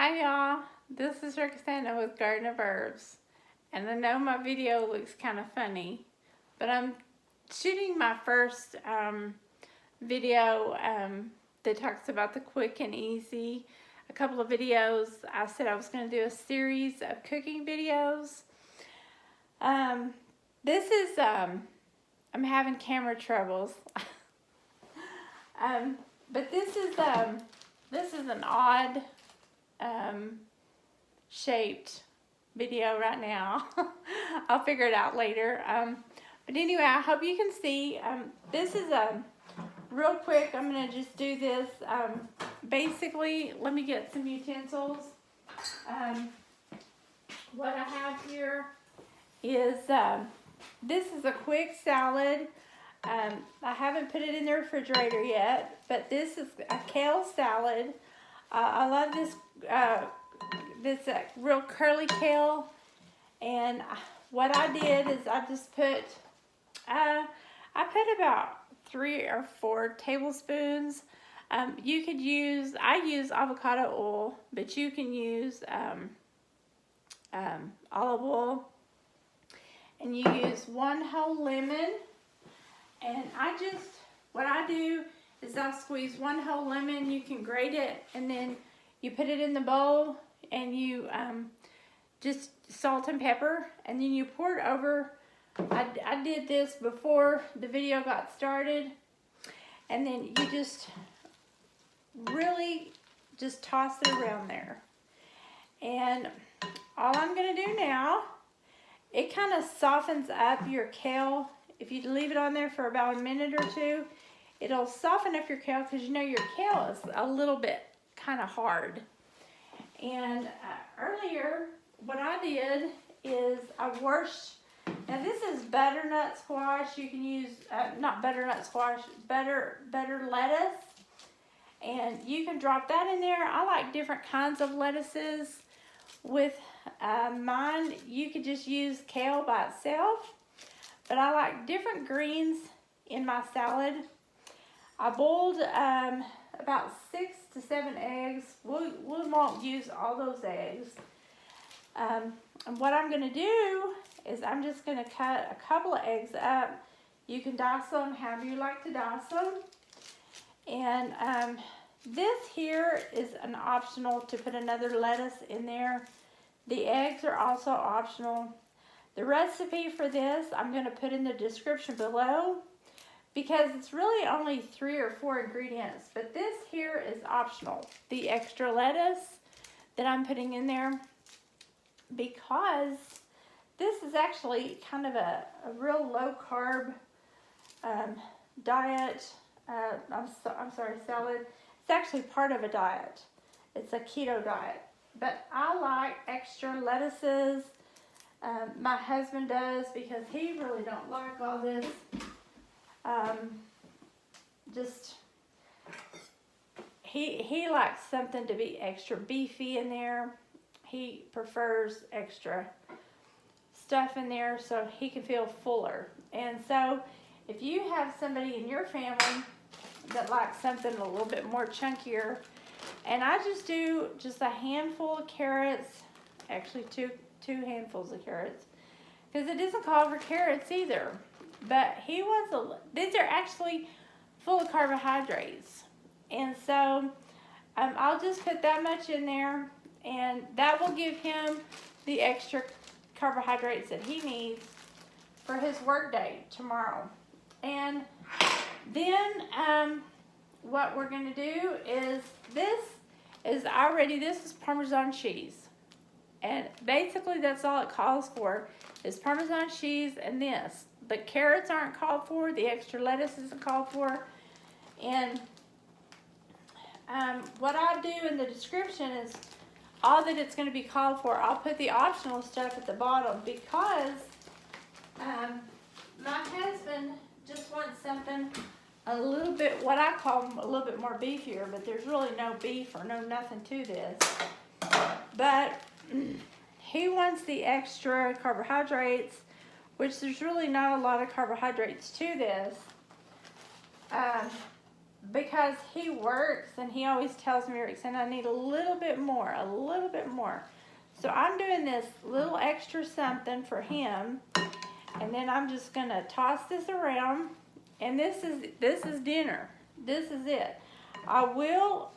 Hi y'all, this is Rexanna with Garden of Herbs, and I know my video looks kind of funny, but I'm shooting my first video that talks about the quick and easy. A couple of videos, I said I was going to do a series of cooking videos. This is, I'm having camera troubles, but this is an odd shaped video right now. I'll figure it out later. But anyway, I hope you can see. This is real quick. I'm gonna just do this. Basically, let me get some utensils. What I have here is this is a quick salad. I haven't put it in the refrigerator yet, but this is a kale salad. I love this real curly kale, and what I did is I just put I put about 3 or 4 tablespoons. You could use, I use avocado oil, but you can use olive oil, and you use 1 whole lemon. And what I do is I'll squeeze 1 whole lemon. You can grate it, and then you put it in the bowl, and you just salt and pepper, and then you pour it over. I did this before the video got started, and then you just really just toss it around there. And all I'm gonna do now, it kind of softens up your kale. If you leave it on there for about a minute or 2, it'll soften up your kale, because you know your kale is a little bit kind of hard. And earlier, what I did is I washed, now this is butternut squash. You can use, not butternut squash, butter lettuce. And you can drop that in there. I like different kinds of lettuces. With mine, you could just use kale by itself. But I like different greens in my salad. I boiled about 6 to 7 eggs. We won't use all those eggs. And what I'm going to do is I'm just going to cut a couple of eggs up. You can dice them however you like to dice them. And this here is an optional to put another lettuce in there. The eggs are also optional. The recipe for this I'm going to put in the description below, because it's really only 3 or 4 ingredients, but this here is optional. The extra lettuce that I'm putting in there, because this is actually kind of a real low carb diet. I'm sorry, salad. It's actually part of a diet. It's a keto diet, but I like extra lettuces. My husband does, because he really don't like all this. He likes something to be extra beefy in there. He prefers extra stuff in there so he can feel fuller. And so if you have somebody in your family that likes something a little bit more chunkier, and I just do just a handful of carrots, actually two handfuls of carrots, because it doesn't call for carrots either. But he wants these are actually full of carbohydrates, and so I'll just put that much in there, and that will give him the extra carbohydrates that he needs for his work day tomorrow. And then what we're going to do is this is Parmesan cheese. And basically that's all it calls for, is Parmesan cheese and this. The carrots aren't called for, the extra lettuce isn't called for. And what I do in the description is all that it's going to be called for. I'll put the optional stuff at the bottom, because my husband just wants something a little bit, what I call a little bit more beefier, but there's really no beef or no nothing to this. But he wants the extra carbohydrates, which there's really not a lot of carbohydrates to this. because he works and he always tells me, Rexanna, I need a little bit more, a little bit more. So I'm doing this little extra something for him, and then I'm just gonna toss this around, and this is dinner. This is it. I will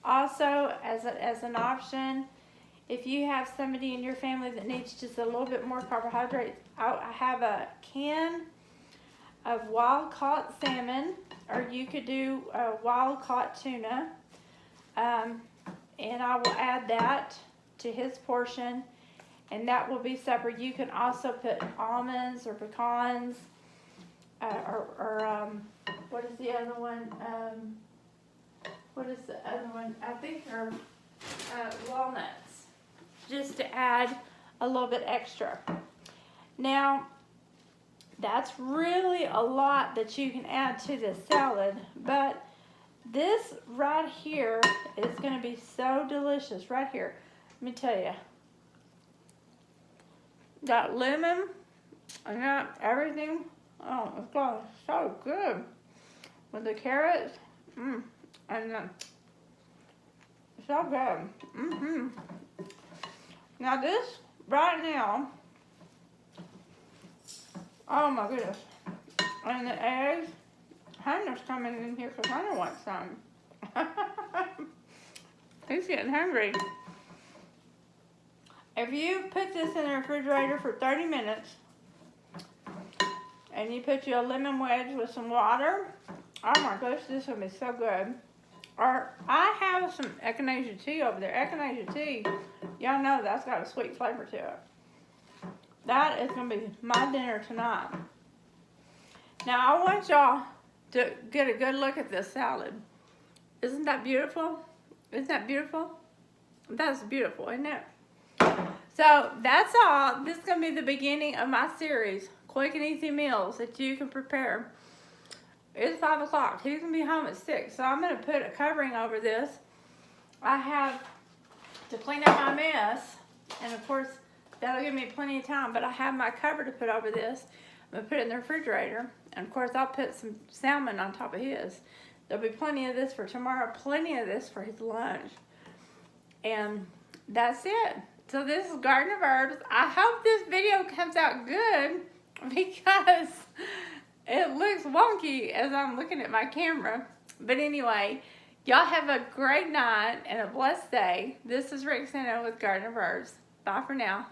also, as an option, if you have somebody in your family that needs just a little bit more carbohydrates, I have a can of wild caught salmon, or you could do wild caught tuna, and I will add that to his portion, and that will be separate. You can also put almonds or pecans, or what is the other one? What is the other one? I think they're walnuts, just to add a little bit extra. Now, that's really a lot that you can add to this salad, but this right here is going to be so delicious. Right here, let me tell you. Got lemon, I got everything. Oh, it's going so good with the carrots. And so good. Now this right now. Oh my goodness. And the eggs. Hunter's coming in here because Hunter wants some. He's getting hungry. If you put this in the refrigerator for 30 minutes and you put you a lemon wedge with some water, oh my gosh, this will be so good. Or I have some echinacea tea over there. Echinacea tea, y'all know that's got a sweet flavor to it. That is going to be my dinner tonight. Now, I want y'all to get a good look at this salad. Isn't that beautiful? Isn't that beautiful? That's beautiful, isn't it? So, that's all. This is going to be the beginning of my series, quick and easy meals that you can prepare. It's 5 o'clock. He's going to be home at 6. So, I'm going to put a covering over this. I have to clean up my mess. And, of course, that'll give me plenty of time, but I have my cover to put over this. I'm going to put it in the refrigerator. And, of course, I'll put some salmon on top of his. There'll be plenty of this for tomorrow, plenty of this for his lunch. And that's it. So this is Garden of Herbs. I hope this video comes out good because it looks wonky as I'm looking at my camera. But anyway, y'all have a great night and a blessed day. This is Rexanna with Garden of Herbs. Bye for now.